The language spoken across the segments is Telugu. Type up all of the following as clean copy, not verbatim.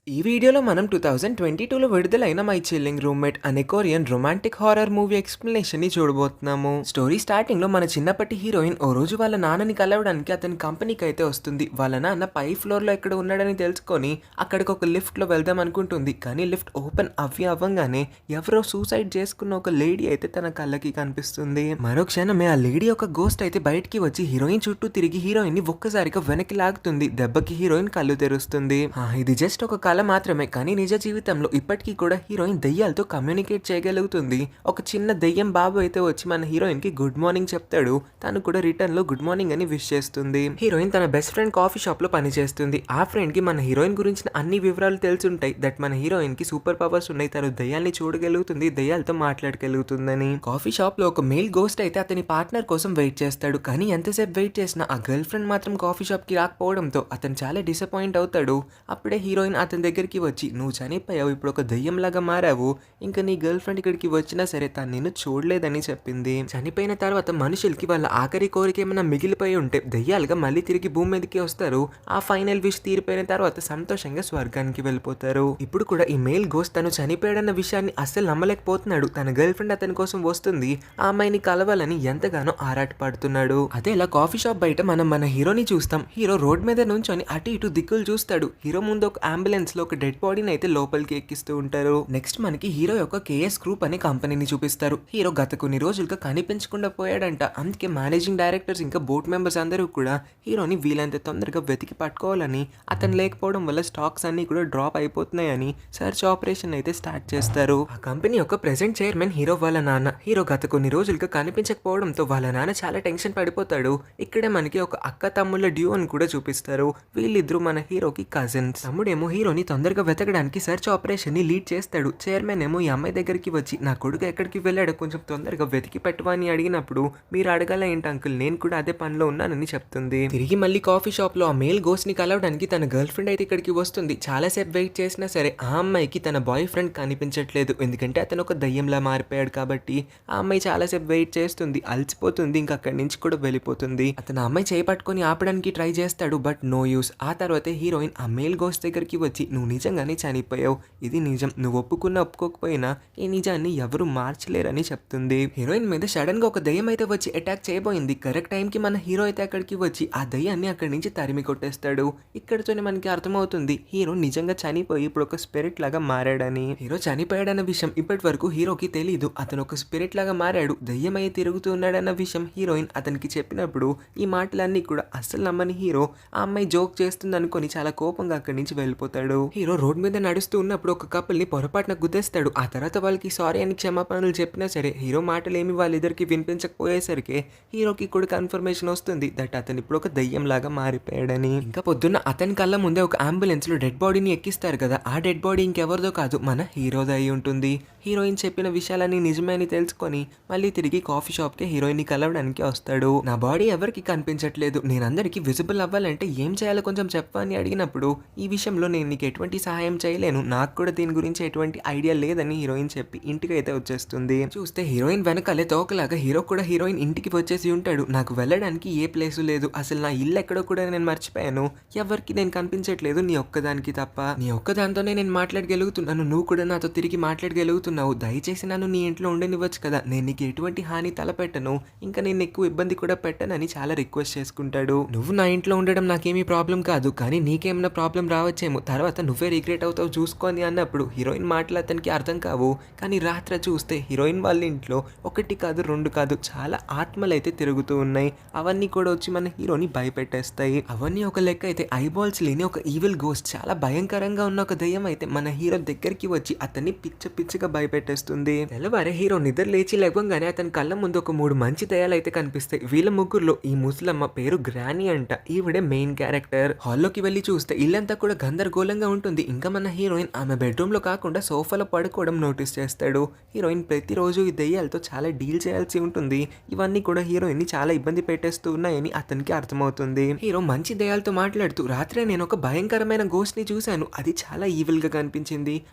ఈ వీడియోలో మనం 2022లో విడుదలైన మై చిల్లింగ్ రూమ్మేట్ అనే కొరియన్ రొమాంటిక్ హారర్ మూవీ ఎక్స్ప్లెనేషన్ని చూడబోతున్నాము. స్టోరీ స్టార్టింగ్లో మన చిన్నప్పటి హీరోయిన్ ఓ రోజు వాళ్ళ నాన్నని కలవడానికి అతని కంపెనీకి అయితే వస్తుంది. వాళ్ళ నాన్న పై ఫ్లోర్లో ఎక్కడ ఉన్నాడని తెలుసుకొని అక్కడికి ఒక లిఫ్ట్లో వెళ్దాం అనుకుంటుంది. కానీ లిఫ్ట్ ఓపెన్ అవ్వంగానే ఎవరో సూసైడ్ చేసుకున్న ఒక లేడీ అయితే తన కళ్ళకి కనిపిస్తుంది. మరో క్షణమే ఆ లేడీ ఒక గోస్ట్ అయితే బయటికి వచ్చి హీరోయిన్ చుట్టూ తిరిగి హీరోయిన్ ని ఒక్కసారిగా వెనక్కి లాగుతుంది. దెబ్బకి హీరోయిన్ కళ్ళు తెరుస్తుంది. ఇది జస్ట్ ఒక కళ మాత్రమే, కానీ నిజ జీవితంలో ఇప్పటికీ కూడా హీరోయిన్ దెయ్యాలతో కమ్యూనికేట్ చేయగలుగుతుంది. ఒక చిన్న దెయ్యం బాబు అయితే వచ్చి మన హీరోయిన్ కి గుడ్ మార్నింగ్ చెప్తాడు. తను కూడా రిటర్న్ లో గుడ్ మార్నింగ్ అని విష్ చేస్తుంది. హీరోయిన్ తన బెస్ట్ ఫ్రెండ్ కాఫీ షాప్ లో పనిచేస్తుంది. ఆ ఫ్రెండ్ కి మన హీరోయిన్ గురించిన అన్ని వివరాలు తెలుసుంటాయి. దట్ మన హీరోయిన్ కి సూపర్ పవర్స్ ఉన్నాయి. తను దెయ్యాల్ని చూడగలుగుతుంది, దెయ్యాలతో మాట్లాడగలుగుతుందని. కాఫీ షాప్ లో ఒక మేల్ గోస్ట్ అయితే అతని పార్ట్నర్ కోసం వెయిట్ చేస్తాడు. కానీ ఎంతసేపు వెయిట్ చేసినా ఆ గర్ల్ ఫ్రెండ్ మాత్రం కాఫీ షాప్ కి రాకపోవడంతో అతను చాలా డిసప్పాయింట్ అవుతాడు. అప్పుడే హీరోయిన్ అతని దగ్గరికి వచ్చి, నువ్వు చనిపోయావు, ఇప్పుడు ఒక దెయ్యంలాగా మారావు, ఇంకా నీ గర్ల్ ఫ్రెండ్ ఇక్కడికి వచ్చినా సరే తను నిన్ను చూడలేదని చెప్పింది. చనిపోయిన తర్వాత మనుషులకి వాళ్ళ ఆఖరి కోరిక ఏమైనా మిగిలిపోయి ఉంటే దెయ్యాలుగా మళ్ళీ తిరిగి భూమి మీదకి వస్తారు. ఆ ఫైనల్ విష్ తీరిపోయిన తర్వాత సంతోషంగా స్వర్గానికి వెళ్ళిపోతారు. ఇప్పుడు కూడా ఈ మేల్ గోస్ట్ తను చనిపోయాడన్న విషయాన్ని అస్సలు నమ్మలేకపోతున్నాడు. తన గర్ల్ ఫ్రెండ్ అతని కోసం వస్తుంది, ఆ అమ్మాయిని కలవాలని ఎంతగానో ఆరాటపడుతున్నాడు. అదే ఇలా కాఫీ షాప్ బయట మనం మన హీరోని చూస్తాం. హీరో రోడ్ మీద నుంచొని అటు ఇటు దిక్కులు చూస్తాడు. హీరో ముందు ఒక అంబులెన్స్ లో ఒక డెడ్ బాడీని అయితే లోపలికి ఎక్కిస్తూ ఉంటారు. నెక్స్ట్ మనకి హీరో యొక్క కేఎస్ గ్రూప్ అనే కంపెనీని చూపిస్తారు. హీరో గత కొన్ని రోజులుగా కనిపించకుండా పోయాడంట. అందుకే మేనేజింగ్ డైరెక్టర్స్ ఇంకా బోర్డ్ మెంబర్స్ అందరూ కూడా హీరోని వీలైనంత తొందరగా వెతికి పట్టుకోవాలని, అతను లేకపోవడం వల్ల స్టాక్స్ అన్ని కూడా డ్రాప్ అయిపోతున్నాయని సర్చ్ ఆపరేషన్ అయితే స్టార్ట్ చేస్తారు. ఆ కంపెనీ యొక్క ప్రెసెంట్ చైర్మన్ హీరో వాళ్ళ నాన్న. హీరో గత కొన్ని రోజులుగా కనిపించకపోవడంతో వాళ్ళ నాన్న చాలా టెన్షన్ పడిపోతాడు. ఇక్కడే మనకి ఒక అక్క తమ్ముళ్ళ డ్యూ అని కూడా చూపిస్తారు. వీళ్ళిద్దరూ మన హీరోకి కజిన్స్. తమ్ముడేమో హీరోని తొందరగా వెతకడానికి సర్చ్ ఆపరేషన్ ని లీడ్ చేస్తాడు. చైర్మన్ ఏమో ఈ అమ్మాయి దగ్గరికి వచ్చి, నా కొడుకు ఎక్కడికి వెళ్ళాడో కొంచెం తొందరగా వెతికి పెట్టవా అని అడిగినప్పుడు, మీరు అడగాల ఏంటి అంకుల్, నేను కూడా అదే పనిలో ఉన్నానని చెప్తుంది. తిరిగి మళ్ళీ కాఫీ షాప్ లో ఆ మేల్ గోస్ట్ ని కలవడానికి తన గర్ల్ ఫ్రెండ్ అయితే ఇక్కడికి వస్తుంది. చాలాసేపు వెయిట్ చేసినా సరే ఆ అమ్మాయికి తన బాయ్ ఫ్రెండ్ కనిపించట్లేదు. ఎందుకంటే అతను ఒక దయ్యంలా మారిపోయాడు కాబట్టి. ఆ అమ్మాయి చాలాసేపు వెయిట్ చేస్తుంది, అలసిపోతుంది, ఇంకా అక్కడి నుంచి కూడా వెళ్ళిపోతుంది. అతను ఆ అమ్మాయి చేపట్టుకొని ఆపడానికి ట్రై చేస్తాడు, బట్ నో యూస్. ఆ తర్వాతే హీరోయిన్ ఆ మేల్ గోస్ట్ దగ్గరికి వచ్చి, నువ్వు నిజంగానే చనిపోయావు, ఇది నిజం, నువ్వు ఒప్పుకోకపోయినా ఈ నిజాన్ని ఎవరు మార్చలేరని చెప్తుంది. హీరోయిన్ మీద సడన్ గా ఒక దయ్యం అయితే వచ్చి అటాక్ చేయబోయింది. కరెక్ట్ టైం కి మన హీరో అయితే అక్కడికి వచ్చి ఆ దయ్యాన్ని అక్కడి నుంచి తరిమి కొట్టేస్తాడు. ఇక్కడతోనే మనకి అర్థమవుతుంది హీరో నిజంగా చనిపోయి ఇప్పుడు ఒక స్పిరిట్ లాగా మారాడని. హీరో చనిపోయాడన్న విషయం ఇప్పటి వరకు హీరోకి తెలీదు. అతను ఒక స్పిరిట్ లాగా మారాడు, దయ్యమై తిరుగుతున్నాడన్న విషయం హీరోయిన్ అతనికి చెప్పినప్పుడు ఈ మాటలన్నీ కూడా అస్సలు నమ్మని హీరో ఆ అమ్మాయి జోక్ చేస్తుంది అనుకొని చాలా కోపంగా అక్కడి నుంచి వెళ్ళిపోతాడు. హీరో రోడ్ మీద నడుస్తూ ఉన్నప్పుడు ఒక కపుల్ ని పొరపాటున గుద్దేస్తాడు. ఆ తర్వాత వాళ్ళకి సారీ అని క్షమాపణలు చెప్పినా సరే హీరో మాటలు ఏమి వాళ్ళిద్దరికి వినిపించకపోయేసరికి హీరోకి కూడా కన్ఫర్మేషన్ వస్తుంది దట్ అతను ఇప్పుడు ఒక దయ్యం లాగా మారిపోయాడని. ఇంకా పొద్దున్న అతని కళ్ళ ముందే ఒక అంబులెన్స్ లో డెడ్ బాడీని ఎక్కిస్తారు కదా, ఆ డెడ్ బాడీ ఇంకెవరిదో కాదు, మన హీరోది అయి ఉంటుంది. హీరోయిన్ చెప్పిన విషయాలన్నీ నిజమే అని తెలుసుకొని మళ్ళీ తిరిగి కాఫీ షాప్ కి హీరోయిన్ ని కలవడానికి వస్తాడు. నా బాడీ ఎవరికి కనిపించట్లేదు, నేనందరికి విజిబుల్ అవ్వాలంటే ఏం చేయాలో కొంచెం చెప్పని అడిగినప్పుడు, ఈ విషయంలో నేను నీకు ఎటువంటి సహాయం చేయలేను, నాకు కూడా దీని గురించి ఎటువంటి ఐడియా లేదని హీరోయిన్ చెప్పి ఇంటికి అయితే వచ్చేస్తుంది. చూస్తే హీరోయిన్ వెనకాలే తోకలాగా హీరో కూడా హీరోయిన్ ఇంటికి వచ్చేసి ఉంటాడు. నాకు వెళ్ళడానికి ఏ ప్లేసు లేదు, అసలు నా ఇల్లు ఎక్కడో కూడా నేను మర్చిపోయాను, ఎవరికి నేను కనిపించట్లేదు, నీ ఒక్కదానికి తప్ప, నీ ఒక్కదాంతోనే నేను మాట్లాడగలుగుతున్నాను, నువ్వు కూడా నాతో తిరిగి మాట్లాడగలుగుతున్నావు, దయచేసి నన్ను నీ ఇంట్లో ఉండనివ్వచ్చు కదా, నేను నీకు ఎటువంటి హాని తలపెట్టను, ఇంకా నేను ఎక్కువ ఇబ్బంది కూడా పెట్టనని చాలా రిక్వెస్ట్ చేసుకుంటాడు. నువ్వు నా ఇంట్లో ఉండడం నాకేమీ ప్రాబ్లం కాదు, కానీ నీకేమైనా ప్రాబ్లం రావచ్చేమో, తర్వాత నువ్వే రిగ్రెట్ అవుతావు చూసుకొని అన్నప్పుడు హీరోయిన్ మాటలు అతనికి అర్థం కావు. కానీ రాత్రి చూస్తే హీరోయిన్ వాళ్ళ ఇంట్లో ఒకటి కాదు రెండు కాదు చాలా ఆత్మలు అయితే తిరుగుతూ ఉన్నాయి. అవన్నీ కూడా వచ్చి మన హీరోని భయపెట్టేస్తాయి. అవన్నీ ఒక లెక్క అయితే ఐబాల్స్ లేని ఒక ఈవిల్ గోస్ట్, చాలా భయంకరంగా ఉన్న ఒక దయ్యం అయితే మన హీరో దగ్గరికి వచ్చి అతన్ని పిచ్చగా భయపెట్టేస్తుంది. తెల్లవారే హీరో నిద్ర లేచి లేవగానే అతని కళ్ళ ముందు ఒక 3 మంచి దయ్యాలు అయితే కనిపిస్తాయి. వీళ్ళ ముగ్గురులో ఈ ముసలమ్మ పేరు గ్రానీ అంట, ఈవిడే మెయిన్ క్యారెక్టర్. హాల్లోకి వెళ్ళి చూస్తే ఇల్లంతా కూడా గందరగోళంగా ఉంటుంది. ఇంకా మన హీరోయిన్ ఆమె బెడ్రూమ్ లో కాకుండా సోఫాలో పడుకోవడం నోటీస్ చేస్తాడు. హీరోయిన్ ప్రతిరోజు ఈ దెయ్యాలతో చాలా డీల్ చేయాల్సి ఉంటుంది. ఇవన్నీ కూడా హీరోయిన్ ని చాలా ఇబ్బంది పెట్టేస్తూ ఉన్నాయని అతనికి అర్థమవుతుంది. హీరో మంచి దెయ్యాలతో మాట్లాడుతూ, రాత్రే నేను ఒక భయంకరమైన గోస్ట్ ని చూశాను, అది చాలా ఈవిల్ గా కనిపించింది,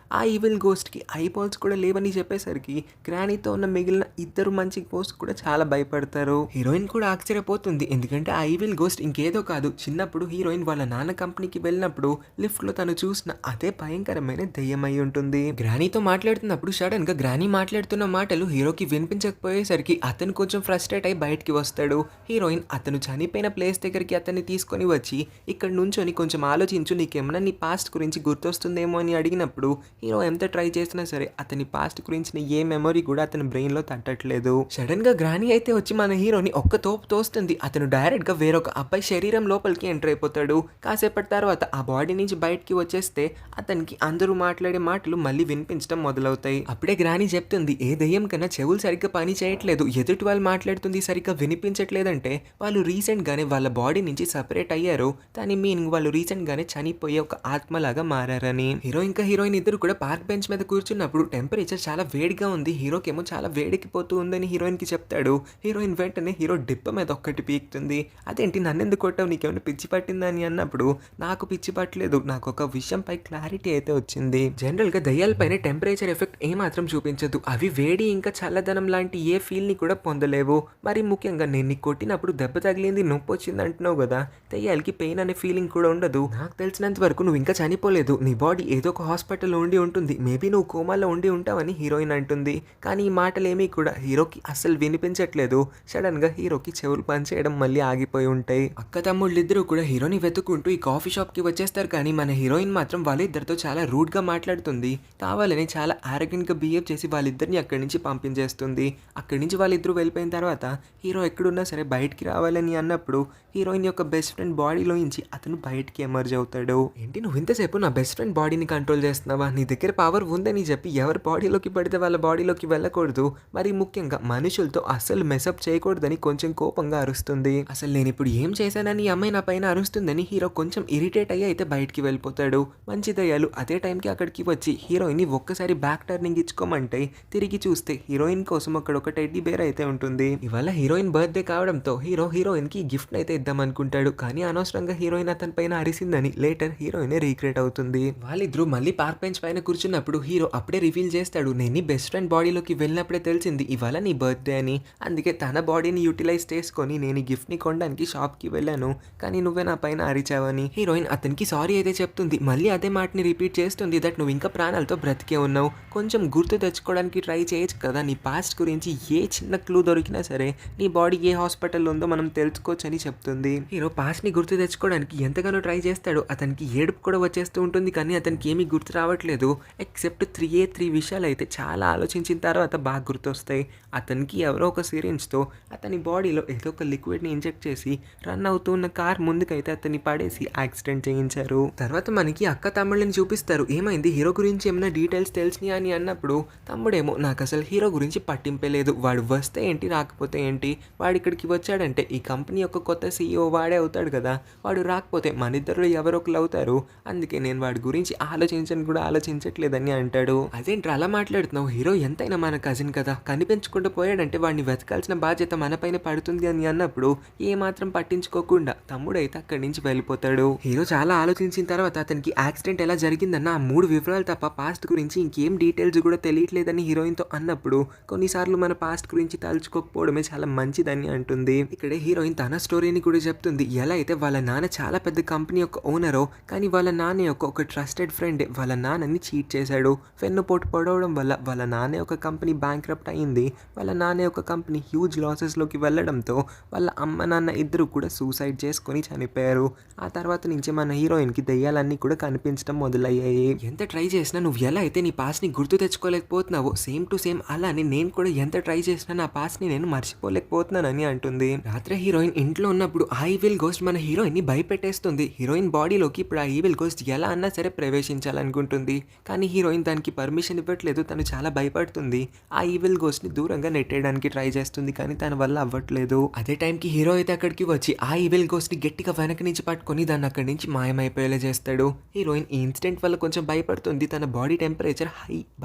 ఆ ఈవిల్ గోస్ట్ కి ఐబాల్స్ కూడా లేవని చెప్పేసరికి గ్రానీతో ఉన్న మిగిలిన ఇద్దరు మంచి గోస్ట్ కూడా చాలా భయపడతారు. హీరోయిన్ కూడా ఆశ్చర్యపోతుంది, ఎందుకంటే ఆ ఈవిల్ గోస్ట్ ఇంకేదో కాదు, చిన్నప్పుడు హీరోయిన్ వాళ్ళ నాన్న కంపెనీకి వెళ్ళినప్పుడు లిఫ్ట్ లో తను చూసిన అదే భయంకరమైన దెయ్యం అయి ఉంటుంది. గ్రానీతో మాట్లాడుతున్నప్పుడు సడన్ గా గ్రానీ మాట్లాడుతున్న మాటలు హీరోకి వినిపించకపోయేసరికి అతను కొంచెం ఫ్రస్ట్రేట్ అయి బయటికి వస్తాడు. హీరోయిన్ అతను చనిపోయిన ప్లేస్ దగ్గరికి అతన్ని తీసుకొని వచ్చి ఇక్కడ నుంచొని కొంచెం ఆలోచించు, నీకేమన్నా నీ పాస్ట్ గురించి గుర్తొస్తుందేమో అని అడిగినప్పుడు హీరో ఎంత ట్రై చేసినా సరే అతని పాస్ట్ గురించిన ఏ మెమరీ కూడా అతని బ్రెయిన్ లో తట్టట్లేదు. సడన్ గా గ్రానీ అయితే వచ్చి మన హీరోని ఒక్క తోపు తోస్తుంది. అతను డైరెక్ట్ గా వేరొక అబ్బాయి శరీరం లోపలికి ఎంటర్ అయిపోతాడు. కాసేపటి తర్వాత ఆ బాడీ నుంచి బయటికి వచ్చేస్తే అతనికి అందరూ మాట్లాడే మాటలు మళ్ళీ వినిపించడం మొదలవుతాయి. అప్పుడే గ్రానీ చెప్తుంది, ఏ దెయ్యం కన్నా చెవులు సరిగ్గా పని చేయట్లేదు, ఎదుటి వాళ్ళు మాట్లాడుతుంది సరిగ్గా వినిపించట్లేదంటే వాళ్ళు రీసెంట్ గానే వాళ్ళ బాడీ నుంచి సపరేట్ అయ్యారు, దాని మీనింగ్ వాళ్ళు రీసెంట్ గానే చనిపోయే ఒక ఆత్మలాగా మారారని. హీరో ఇంకా హీరోయిన్ ఇద్దరు కూడా పార్క్ బెంచ్ మీద కూర్చున్నప్పుడు టెంపరేచర్ చాలా వేడిగా ఉంది, హీరోకేమో చాలా వేడికిపోతూ ఉందని హీరోయిన్ కి చెప్తాడు. హీరోయిన్ వెంటనే హీరో డిప్ప మీద ఒక్కటి పీకుతుంది. అదేంటి నన్నెందుకు కొట్టావు, నీకేమైనా పిచ్చి పట్టిందా అని అన్నప్పుడు నాకు పిచ్చి పట్టలేదు, నాకు ఒక విషయంపై క్లారిటీ అయితే వచ్చింది. జనరల్ గా దయ్యాలపైన టెంపరేచర్ ఎఫెక్ట్ ఏమాత్రం చూపించదు, అవి వేడి ఇంకా చల్లదనం లాంటి ఏ ఫీల్ ని కూడా పొందలేవు. మరి ముఖ్యంగా నేను నీకు కొట్టినప్పుడు దెబ్బ తగిలింది నొప్పి వచ్చింది అంటున్నావు కదా, దయ్యాలకి పెయిన్ అనే ఫీలింగ్ కూడా ఉండదు. నాకు తెలిసినంత వరకు నువ్వు ఇంకా చనిపోలేదు, నీ బాడీ ఏదో ఒక హాస్పిటల్లో ఉండి ఉంటుంది, మేబీ నువ్వు కోమాలో ఉండి ఉంటావని హీరోయిన్ అంటుంది. కానీ ఈ మాటలేమీ కూడా హీరోకి అస్సలు వినిపించట్లేదు. సడన్ గా హీరోకి చెవులు పనిచేయడం మళ్ళీ ఆగిపోయి ఉంటాయి. అక్క తమ్ముళ్ళిద్దరూ కూడా హీరోని వెతుక్కుంటూ ఈ కాఫీ షాప్ కి వచ్చేస్తారు. కానీ మన హీరోయిన్ మాత్రం వాళ్ళిద్దరితో చాలా రూడ్ గా మాట్లాడుతుంది, కావాలని చాలా ఆరోగ్యంట్ గా బిహేవ్ చేసి వాళ్ళిద్దరిని అక్కడి నుంచి పంపించేస్తుంది. అక్కడి నుంచి వాళ్ళిద్దరూ వెళ్ళిపోయిన తర్వాత హీరో ఎక్కడున్నా సరే బయటికి రావాలని అన్నప్పుడు హీరోయిన్ యొక్క బెస్ట్ ఫ్రెండ్ బాడీలోంచి అతను బయటికి ఎమర్జ్ అవుతాడు. ఏంటి నువ్వు ఇంతసేపు నా బెస్ట్ ఫ్రెండ్ బాడీని కంట్రోల్ చేస్తున్నావా, నీ దగ్గర పవర్ ఉందని చెప్పి ఎవరి బాడీలోకి పడితే వాళ్ళ బాడీలోకి వెళ్ళకూడదు, మరి ముఖ్యంగా మనుషులతో అస్సలు మెసప్ చేయకూడదని కొంచెం కోపంగా అరుస్తుంది. అసలు నేను ఇప్పుడు ఏం చేశానని అమ్మాయి నా పైన అరుస్తుందని హీరో కొంచెం ఇరిటేట్ అయ్యి అయితే బయటికి వెళ్ళిపోతాడు. మంచి దయ్యాలు అదే టైంకి అక్కడికి వచ్చి హీరోయిన్ ని ఒక్కసారి బ్యాక్ టర్నింగ్ ఇచ్చుకోమంటే తిరిగి చూస్తే హీరోయిన్ కోసం అక్కడ ఒక టెడ్డీ బేర్ అయితే ఉంటుంది. ఇవాళ హీరోయిన్ బర్త్డే కావడంతో హీరోయిన్ కి గిఫ్ట్ అయితే ఇద్దాం అనుకుంటాడు. కానీ అనవసరంగా హీరోయిన్ అతని పైన అరిసిందని లేటర్ హీరోయిన్ రీక్రియేట్ అవుతుంది. వాళ్ళిద్దరూ మళ్ళీ పార్క్ బెంచ్ పైన కూర్చున్నప్పుడు హీరో అప్పుడే రివీల్ చేస్తాడు, నేను నీ బెస్ట్ ఫ్రెండ్ బాడీలోకి వెళ్ళినప్పుడే తెలిసింది ఇవాళ నీ బర్త్డే అని, అందుకే తన బాడీని యూటిలైజ్ చేసుకొని నేను ఈ గిఫ్ట్ ని కొనడానికి షాప్ కి వెళ్ళాను, కానీ నువ్వే నా పైన అరిచావని. హీరోయిన్ అతనికి సారీ అయితే చెప్తుంది, మళ్ళీ అదే మాటని రిపీట్ చేస్తుంది, దట్ నువ్వు ఇంకా ప్రాణాలతో బ్రతికే ఉన్నావు, కొంచెం గుర్తు తెచ్చుకోవడానికి ట్రై చేయొచ్చు కదా, నీ పాస్ట్ గురించి ఏ చిన్న క్లూ దొరికినా సరే నీ బాడీ ఏ హాస్పిటల్లో ఉందో మనం తెలుసుకోవచ్చు అని చెప్తుంది. హీరో పాస్ట్ ని గుర్తు తెచ్చుకోవడానికి ఎంతగానో ట్రై చేస్తాడు, అతనికి ఏడుపు కూడా వచ్చేస్తూ ఉంటుంది, కానీ అతనికి ఏమీ గుర్తు రావట్లేదు ఎక్సెప్ట్ 3 విషయాలు అయితే చాలా ఆలోచించిన తర్వాత బాగా గుర్తొస్తాయి. అతనికి ఎవరో ఒక సిరింజ్తో అతని బాడీలో ఏదో ఒక లిక్విడ్ని ఇంజెక్ట్ చేసి రన్ అవుతూ ఉన్న కార్ ముందుకైతే అతన్ని పడేసి యాక్సిడెంట్ చేయించారు. తర్వాత మనకి అక్క తమ్ముళ్ళని చూపిస్తారు. ఏమైంది, హీరో గురించి ఏమైనా డీటెయిల్స్ తెలిసినాయి అని అన్నప్పుడు తమ్ముడేమో నాకు అసలు హీరో గురించి పట్టింపే లేదు, వాడు వస్తే ఏంటి రాకపోతే ఏంటి, వాడు ఇక్కడికి వచ్చాడంటే ఈ కంపెనీ యొక్క కొత్త సీఈఓ వాడే అవుతాడు కదా, వాడు రాకపోతే మన ఇద్దరు ఎవరో ఒకరు అవుతారు, అందుకే నేను వాడి గురించి ఆలోచించని కూడా ఆలోచించట్లేదని అంటాడు. అదేంటి అలా మాట్లాడుతున్నావు, హీరో ఎంతైనా మన కజిన్ కదా, కనిపించకుండా పోయాడంటే వాడిని వెతకాల్సిన బాధ్యత మన పైన పడుతుంది అని అన్నప్పుడు ఏమాత్రం పట్టించుకోకుండా తమ్ముడైతే అక్కడి నుంచి వెళ్ళిపోతాడు. హీరో చాలా ఆలోచించిన తర్వాత అతనికి యాక్సిడెంట్ ఎలా జరిగిందన్న ఆ 3 వివరాలు తప్ప పాస్ట్ గురించి ఇంకేం డీటెయిల్స్ కూడా తెలియట్లేదని హీరోయిన్తో అన్నప్పుడు కొన్నిసార్లు మన పాస్ట్ గురించి తలుచుకోకపోవడమే చాలా మంచిదని అంటుంది. ఇక్కడే హీరోయిన్ తన స్టోరీని కూడా చెప్తుంది, ఎలా అయితే వాళ్ళ నాన్న చాలా పెద్ద కంపెనీ యొక్క ఓనరో, కానీ వాళ్ళ నాన్న యొక్క ఒక ట్రస్టెడ్ ఫ్రెండ్ వాళ్ళ నాన్నని చీట్ చేశాడు, వెన్నుపోటు పడవడం వల్ల వాళ్ళ నాన్న యొక్క కంపెనీ బ్యాంక్రప్ట్ అయింది, వాళ్ళ నాన్న యొక్క కంపెనీ హ్యూజ్ లాసెస్లోకి వెళ్ళడంతో వాళ్ళ అమ్మ నాన్న ఇద్దరు కూడా సూసైడ్ చేసుకొని చనిపోయారు. ఆ తర్వాత నుంచి మన హీరోయిన్కి దెయ్యాలన్నీ కూడా కనిపించడం మొదలయ్యాయి. ఎంత ట్రై చేసినా నువ్వు ఎలా అయితే నీ పాస్ట్ని గుర్తు తెచ్చుకోలేకపోతున్నావో సేమ్ టు సేమ్ అలానే నేను కూడా ఎంత ట్రై చేసినా నా పాస్ట్ని నేను మర్చిపోలేకపోతున్నానని అంటుంది. రాత్రి హీరోయిన్ ఇంట్లో ఉన్నప్పుడు ఆ ఈవిల్ గోస్ట్ మన హీరోయిన్ ని భయపెట్టేస్తుంది. హీరోయిన్ బాడీలోకి ఇప్పుడు ఆ ఈవిల్ గోస్ట్ ఎలా అన్నా సరే ప్రవేశించాలనుకుంటుంది, కానీ హీరోయిన్ దానికి పర్మిషన్ ఇవ్వట్లేదు, తను చాలా భయపడుతుంది. ఆ ఈవిల్ గోస్ట్ ని దూరంగా నెట్టేయడానికి ట్రై చేస్తుంది, కానీ తన వల్ల అవ్వట్లేదు. అదే టైంకి హీరో అయితే అక్కడికి వచ్చి ఆ ఈవిల్ గోస్ట్ ని గట్టిగా వెనక నుంచి పట్టుకొని దాన్ని అక్కడి నుంచి మాయమైపోయేలా చేస్తాడు. హీరోయిన్ ఈ ఇన్సిడెంట్ వల్ల కొంచెం భయపడుతుంది, తన బాడీ టెంపరేచర్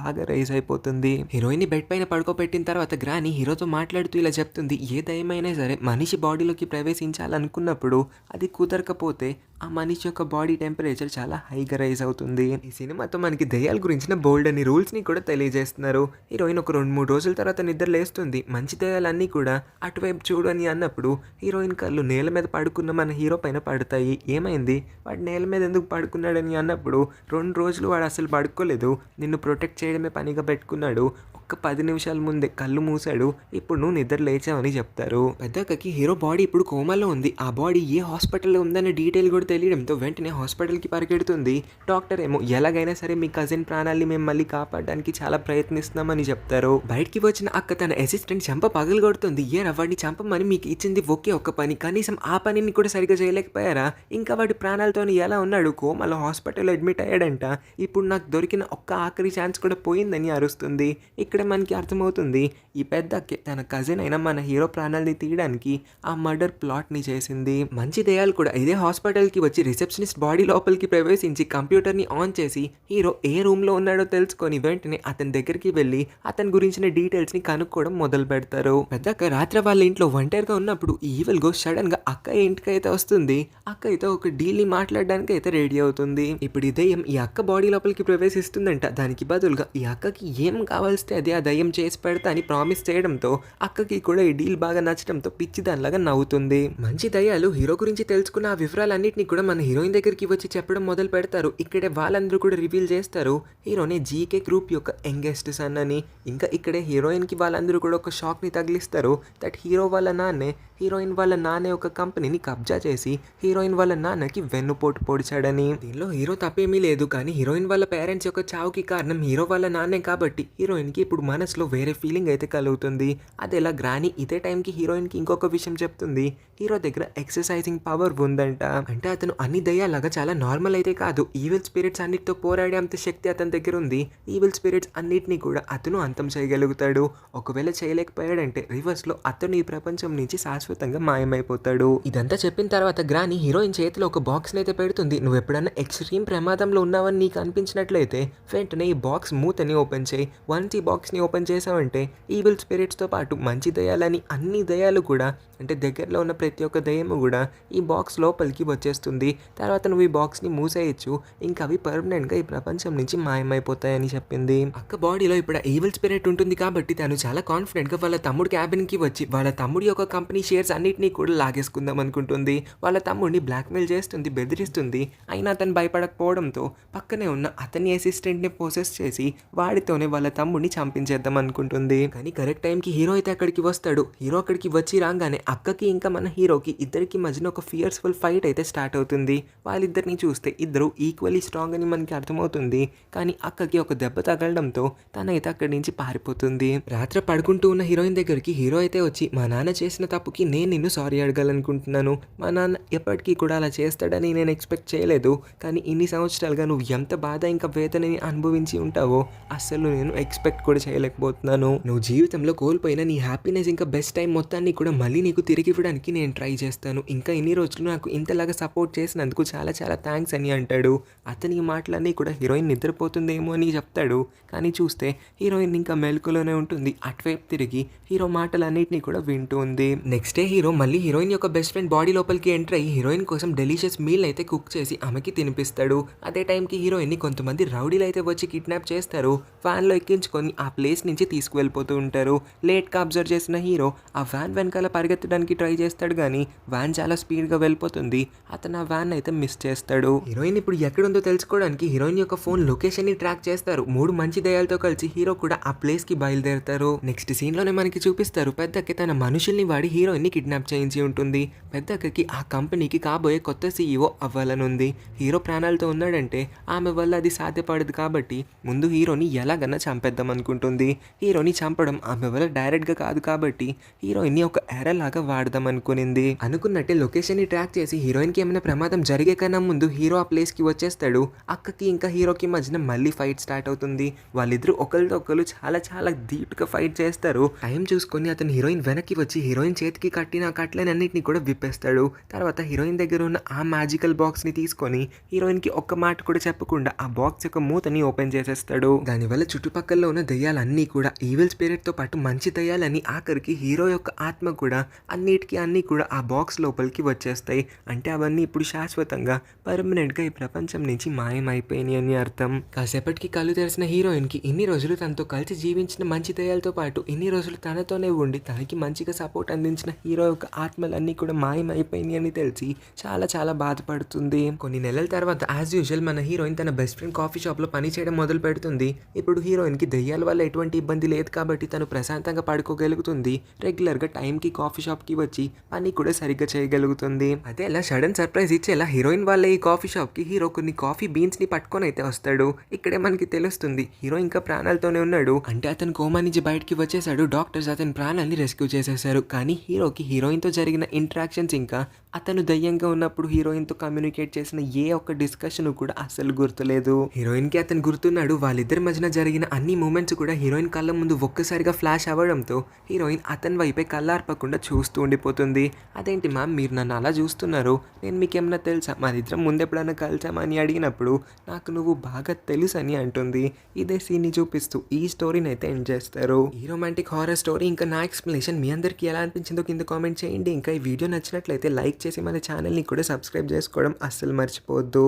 బాగా రైజ్ అయిపోతుంది. హీరోయిన్ ని బెడ్ పైన పడుకోబెట్టిన తర్వాత గ్రానీ హీరోతో మాట్లాడుతూ ఇలా చెప్తుంది, ఏ దయమైనా సరే మనిషి బాడీలోకి ప్రవేశించాలనుకున్నప్పుడు అది కుదరకపోతే ఆ మనిషి యొక్క బాడీ టెంపరేచర్ చాలా హైగా రైజ్ అవుతుంది. ఈ సినిమాతో మనకి దెయ్యాల గురించిన బోల్డ్ అని రూల్స్ని కూడా తెలియజేస్తున్నారు. హీరోయిన్ ఒక 2-3 రోజుల తర్వాత నిద్ర లేస్తుంది. మంచి దెయ్యాలన్నీ కూడా అటువైపు చూడు అని అన్నప్పుడు హీరోయిన్ కళ్ళు నేల మీద పడుకున్న మన హీరో పైన పడతాయి. ఏమైంది, వాడు నేల మీద ఎందుకు పడుకున్నాడని అన్నప్పుడు 2 రోజులు వాడు అసలు పడుకోలేదు, నిన్ను ప్రొటెక్ట్ చేయడమే పనిగా పెట్టుకున్నాడు, ఒక్క 10 నిమిషాల ముందే కళ్ళు మూసాడు, ఇప్పుడు నువ్వు నిద్ర లేచావని చెప్తారు. పెద్దక్కకి హీరో బాడీ ఇప్పుడు కోమాలో ఉంది. ఆ బాడీ ఏ హాస్పిటల్లో ఉందనే డీటెయిల్ కూడా తెలియడంతో వెంటనే హాస్పిటల్కి పరిగెడుతుంది. డాక్టర్ ఏమో ఎలాగైనా సరే మీ కజిన్ ప్రాణాల్ని మేము మళ్ళీ కాపాడడానికి చాలా ప్రయత్నిస్తున్నామని చెప్తారు. బయటికి వచ్చిన అక్క తన అసిస్టెంట్ చంప పగలగొడుతుంది. వాడిని చంపమని మీకు ఇచ్చింది ఒకే ఒక్క పని, కనీసం ఆ పనిని కూడా సరిగ్గా చేయలేకపోయారా, ఇంకా వాడి ప్రాణాలతో ఎలా ఉన్నాడు, కోమాలో హాస్పిటల్లో అడ్మిట్ అయ్యాడంట, ఇప్పుడు నాకు దొరికిన ఒక్క ఆఖరి ఛాన్స్ కూడా పోయిందని అరుస్తుంది. ఇక్కడ మనకి అర్థమవుతుంది ఈ పెద్దక్కే తన కజిన్ అయిన మన హీరో ప్రాణాలని తీయడానికి ఆ మర్డర్ ప్లాట్ని చేసింది. మంచి దెయ్యాలు కూడా ఇదే హాస్పిటల్కి వచ్చి రిసెప్షనిస్ట్ బాడీ లోపలికి ప్రవేశించి కంప్యూటర్ని ఆన్ చేసి హీరో ఏ రూమ్లో ఉన్నాడో తెలుసుకొని వెంటనే అతని దగ్గరికి వెళ్ళి అతని గురించిన డీటెయిల్స్ని కనుక్కోవడం మొదలు పెడతారు. పెద్దక్క రాత్రి వాళ్ళ ఇంట్లో ఒంటరిగా ఉన్నప్పుడు ఈ ఈవిల్ గోస్ట్ సడన్గా అక్క ఇంటికి అయితే వస్తుంది. అక్క అయితే ఒక డీల్ని మాట్లాడడానికి అయితే రెడీ అవుతుంది. ఇప్పుడు ఈ దెయ్యం ఈ అక్క బాడీ లోపలికి ప్రవేశిస్తుందంట. దానికి బదులుగా ఈ అక్కకి ఏం కావాల్స్తే అదే ఆ దయ్యం చేసి పెడతా అని ప్రామిస్ చేయడంతో అక్కకి కూడా ఈ డీల్ బాగా నచ్చడంతో పిచ్చి దానిలాగా నవ్వుతుంది. మంచి దయ్యాలు హీరో గురించి తెలుసుకున్న ఆ వివరాలన్నింటినీ కూడా మన హీరోయిన్ దగ్గరికి వచ్చి చెప్పడం మొదలు పెడతారు. ఇక్కడే వాళ్ళందరూ కూడా రివీల్ చేస్తారు హీరోనే జీకే గ్రూప్ యొక్క యంగెస్ట్ సన్ అని. ఇంకా ఇక్కడే హీరోయిన్ కి వాళ్ళందరూ కూడా ఒక షాక్ ని తగిలిస్తారు. దట్ హీరో వాళ్ళ నాన్నే హీరోయిన్ వాళ్ళ నాన్నే ఒక కంపెనీని కబ్జా చేసి హీరోయిన్ వాళ్ళ నాన్నకి వెన్నుపోటు పొడిచాడని. దీనిలో హీరో తప్పేమీ లేదు, కానీ హీరోయిన్ వాళ్ళ పేరెంట్స్ యొక్క చావుకి కారణం హీరో వాళ్ళ నాన్నే కాబట్టి హీరోయిన్ కి ఇప్పుడు మనసులో వేరే ఫీలింగ్ అయితే కలుగుతుంది. అదేలా గ్రాని ఇదే టైంకి హీరోయిన్ కి ఇంకొక విషయం చెప్తుంది. హీరో దగ్గర ఎక్సర్సైజింగ్ పవర్ ఉందంట. అంటే అతను అన్ని దయ్యాలాగా చాలా నార్మల్ అయితే కాదు, ఈవిల్ స్పిరిట్స్ అన్నిటితో పోరాడే అంత శక్తి అతని దగ్గర ఉంది. ఈవిల్ స్పిరిట్స్ అన్నిటినీ కూడా అతను అంతం చేయగలుగుతాడు. ఒకవేళ చేయలేకపోయాడంటే రివర్స్ లో అతను ఈ ప్రపంచం నుంచి శాశ్వతంగా మాయమైపోతాడు. ఇదంతా చెప్పిన తర్వాత గ్రాని హీరోయిన్ చేతిలో ఒక బాక్స్ అయితే పెడుతుంది. నువ్వు ఎప్పుడన్నా ఎక్స్ట్రీమ్ ప్రమాదంలో ఉన్నావని నీకు అనిపించినట్లయితే వెంటనే ఈ బాక్స్ మూతని ఓపెన్ చేయి. వన్స్ ఈ బాక్స్ ని ఓపెన్ చేసావంటే ఈవిల్ స్పిరిట్స్ తో పాటు మంచి దయ్యాలని అన్ని దయ్యాలు కూడా, అంటే దగ్గరలో ఉన్న ప్రతి ఒక్క దయ్యము కూడా ఈ బాక్స్ లోపలికి వచ్చేస్తుంది. తర్వాత నువ్వు ఈ బాక్స్ ని మూసేయచ్చు, ఇంకా అవి పర్మనెంట్ గా ఈ ప్రపంచం నుంచి మాయమైపోతాయని చెప్పింది. అక్క బాడీలో ఇప్పుడు ఈవిల్ స్పిరిట్ ఉంటుంది కాబట్టి తను చాలా కాన్ఫిడెంట్ గా వాళ్ళ తమ్ముడి క్యాబిన్ కి వచ్చి వాళ్ళ తమ్ముడి యొక్క కంపెనీ షేర్స్ అన్నిటినీ కూడా లాగేసుకుందాం అనుకుంటుంది. వాళ్ళ తమ్ముడిని బ్లాక్మెయిల్ చేస్తుంది, బెదిరిస్తుంది. అయినా అతను భయపడకపోవడంతో పక్కనే ఉన్న అతని అసిస్టెంట్ ని పోసెస్ చేసి వాడితోనే వాళ్ళ తమ్ముడిని చంపించేద్దాం అనుకుంటుంది. కానీ కరెక్ట్ టైంకి హీరో అయితే అక్కడికి వస్తాడు. హీరో అక్కడికి వచ్చి రాగానే అక్కకి ఇంకా మన హీరోకి ఇద్దరికి మధ్యన ఒక ఫియర్స్ఫుల్ ఫైట్ అయితే స్టార్ట్ అవుతుంది. వాళ్ళిద్దరిని చూస్తే ఇద్దరు ఈక్వల్లీ స్ట్రాంగ్ అని మనకి అర్థమవుతుంది. కానీ అక్కకి ఒక దెబ్బ తగలడంతో తనైతే అక్కడి నుంచి పారిపోతుంది. రాత్రి పడుకుంటూ ఉన్న హీరోయిన్ దగ్గరికి హీరో అయితే వచ్చి మా నాన్న చేసిన తప్పుకి నేను నిన్ను సారీ అడగాలనుకుంటున్నాను. మా నాన్న ఎప్పటికీ కూడా అలా చేస్తాడని నేను ఎక్స్పెక్ట్ చేయలేదు, కానీ ఇన్ని సంవత్సరాలుగా నువ్వు ఎంత బాధ ఇంకా వేదనని అనుభవించి ఉంటావో అస్సలు నేను ఎక్స్పెక్ట్ కూడా చేయలేకపోతున్నాను. నువ్వు జీవితంలో కోల్పోయిన నీ హ్యాపీనెస్ ఇంకా బెస్ట్ టైం మొత్తాన్ని కూడా మళ్ళీ నీకు తిరిగి ఇవ్వడానికి నేను ట్రై చేస్తాను. ఇంకా ఇన్ని రోజులు నాకు ఇంతలాగా సపోర్ట్ చేసినందుకు చాలా చాలా థ్యాంక్స్ అని అంటాడు. అతని మాటలన్నీ కూడా హీరోయిన్ నిద్రపోతుందేమో అని చెప్తాడు, కానీ చూస్తే హీరోయిన్ ఇంకా మెలకులోనే ఉంటుంది. అటువైపు తిరిగి హీరో మాటలన్నింటినీ కూడా వింటూ ఉంది. నెక్స్ట్ డే హీరో మళ్ళీ హీరోయిన్ యొక్క బెస్ట్ ఫ్రెండ్ బాడీ లోపలికి ఎంటర్ అయ్యి హీరోయిన్ కోసం డెలిషియస్ మీల్ అయితే కుక్ చేసి ఆమెకి తినిపిస్తాడు. అదే టైంకి హీరోయిన్ ని కొంతమంది రౌడీలు అయితే వచ్చి కిడ్నాప్ చేస్తారు. వ్యాన్ లో ఎక్కించుకొని ఆ ప్లేస్ నుంచి తీసుకువెళ్ళిపోతూ ఉంటారు. లేట్ గా అబ్జర్వ్ చేసిన హీరో ఆ వ్యాన్ వెనకాల పరిగెత్తడానికి ట్రై చేస్తాడు, కానీ వ్యాన్ చాలా స్పీడ్ గా వెళ్ళిపోతుంది. అతను ఆ వ్యాన్ అయితే మిస్ చేస్తాడు. హీరోయిన్ ఇప్పుడు ఎక్కడుందో తెలుసుకోవడానికి హీరోయిన్ యొక్క ఫోన్ లొకేషన్ ని ట్రాక్ చేస్తారు. 3 మంచి దయ్యాలతో కలిసి హీరో కూడా ఆ ప్లేస్ కి బయలుదేరుతారు. నెక్స్ట్ సీన్ లోనే మనకి చూపిస్తారు పెద్దకి తన మనుషుల్ని వాడి హీరోయిన్ ని కిడ్నాప్ చేయించి ఉంటుంది. పెద్దకి ఆ కంపెనీకి కాబోయే కొత్త సీఈఓ అవ్వాలనుంది. హీరో ప్రాణాలతో ఉన్నాడంటే ఆమె వల్ల అది సాధ్యపడదు కాబట్టి ముందు హీరోని ఎలాగన్నా చంపేద్దాం అనుకుంటుంది. హీరోని చంపడం ఆమె వల్ల డైరెక్ట్ గా కాదు కాబట్టి హీరోయిన్ ని ఒక ఎర్రర్ లాగా వాడదాం అనుకునింది. అనుకున్నట్టే లొకేషన్ ని ట్రాక్ చేసి హీరోయిన్ కి ఏమైనా ప్రమాదం జరిగే కన్నా ముందు హీరో ఆ ప్లేస్ కి వచ్చేస్తాడు. అక్కకి ఇంకా హీరోకి మధ్యన మళ్ళీ ఫైట్ స్టార్ట్ అవుతుంది. వాళ్ళిద్దరూ ఒకరితో ఒకరు చాలా చాలా ధీటుగా ఫైట్ చేస్తారు. టైం చూసుకొని అతను హీరోయిన్ వెనక్కి వచ్చి హీరోయిన్ చేతికి కాళ్ళకి కట్టిన కట్లనన్నిటిని కూడా విప్పేస్తాడు. తర్వాత హీరోయిన్ దగ్గర ఉన్న ఆ మ్యాజికల్ బాక్స్‌ని తీసుకొని హీరోయిన్‌కి ఒక్క మాట కూడా చెప్పకుండా ఆ బాక్స్ యొక్క మూతని ఓపెన్ చేసేస్తాడు. దానివల్ల చుట్టుపక్కల ఉన్న దెయ్యాలన్నీ కూడా ఈవిల్ స్పిరిట్‌తో పాటు మంచి దెయ్యాలని ఆఖరికి హీరో యొక్క ఆత్మ కూడా అన్నీ కూడా ఆ బాక్స్ లోపలికి వచ్చేస్తాయి. అంటే అవన్నీ ఇప్పుడు శాశ్వతంగా పర్మనెంట్‌గా ఈ ప్రపంచం నుంచి మాయమైపోయినాయి అని అర్థం. కాసేపటికి కళ్ళు తెరిసిన హీరోయిన్‌కి ఇన్ని రోజులు తనతో కలిసి జీవించిన మంచి దెయ్యాలతో పాటు ఇన్ని రోజులు తనతోనే ఉండి తనకి మంచిగా సపోర్ట్ అందించిన హీరో యొక్క ఆత్మలన్నీ కూడా మాయమైపోయినాయి అని తెలిసి చాలా బాధపడుతుంది. కొన్ని నెలల తర్వాత యాజ్ యూజువల్ మన హీరోయిన్ తన బెస్ట్ ఫ్రెండ్ కాఫీ షాప్‌లో పని చేయడం మొదలు పెడుతుంది. ఇప్పుడు హీరోయిన్‌కి దెయ్యాల వల్ల ఎటువంటి ఇబ్బంది లేదు కాబట్టి తను ప్రశాంతంగా పడుకోగలుగుతుంది. రెగ్యులర్‌గా టైంకి కాఫీ షాప్‌కి వచ్చి పని కూడా సరిగ్గా చేయగలుగుతుంది. అదే అలా సడన్ సర్ప్రైజ్ ఇచ్చేలా హీరోయిన్ వాళ్ళ ఈ కాఫీ షాప్‌కి హీరో కొన్ని కాఫీ బీన్స్‌ని పట్టుకొని అయితే వస్తాడు. ఇక్కడే మనకి తెలుస్తుంది హీరో ఇంకా ప్రాణాలతోనే ఉన్నాడు. అంటే అతను కోమా నుంచి బయటికి వచ్చేసాడు. డాక్టర్స్ అతని ప్రాణాల్ని రెస్క్యూ చేసేశారు. కానీ హీరోకి హీరోయిన్‌తో జరిగిన ఇంటరాక్షన్స్ ఇంకా అతను దయ్యంగా ఉన్నప్పుడు హీరోయిన్‌తో కమ్యూనికేట్ చేసిన ఏ ఒక్క డిస్కషన్ కూడా అస్సలు గుర్తులేదు. హీరోయిన్‌కి అతను గుర్తున్నాడు. వాళ్ళిద్దరి మధ్యన జరిగిన అన్ని మూమెంట్స్ కూడా హీరోయిన్ కళ్ళ ముందు ఒక్కసారిగా ఫ్లాష్ అవ్వడంతో హీరోయిన్ అతని వైపే కళ్ళార్పకుండా చూస్తూ ఉండిపోతుంది. అదేంటి మ్యామ్ మీరు నన్ను అలా చూస్తున్నారు? నేను మీకేమన్నా తెలుసా? మనిద్దరం ముందెప్పుడైనా కలిసామా అని అడిగినప్పుడు నాకు నువ్వు బాగా తెలుసని అంటుంది. ఇదే సీన్ని చూపిస్తూ ఈ స్టోరీని అయితే ఎండ్ చేస్తారు. ఈ రొమాంటిక్ హారర్ స్టోరీ ఇంకా నా ఎక్స్ప్లెనేషన్ మీ అందరికీ ఎలా అనిపించిందో కింద కామెంట్ చేయండి. ఇంకా ఈ వీడియో నచ్చినట్లయితే లైక్ చేసి మన ఛానల్ని కూడా సబ్స్క్రైబ్ చేసుకోవడం అస్సలు మర్చిపోవద్దు.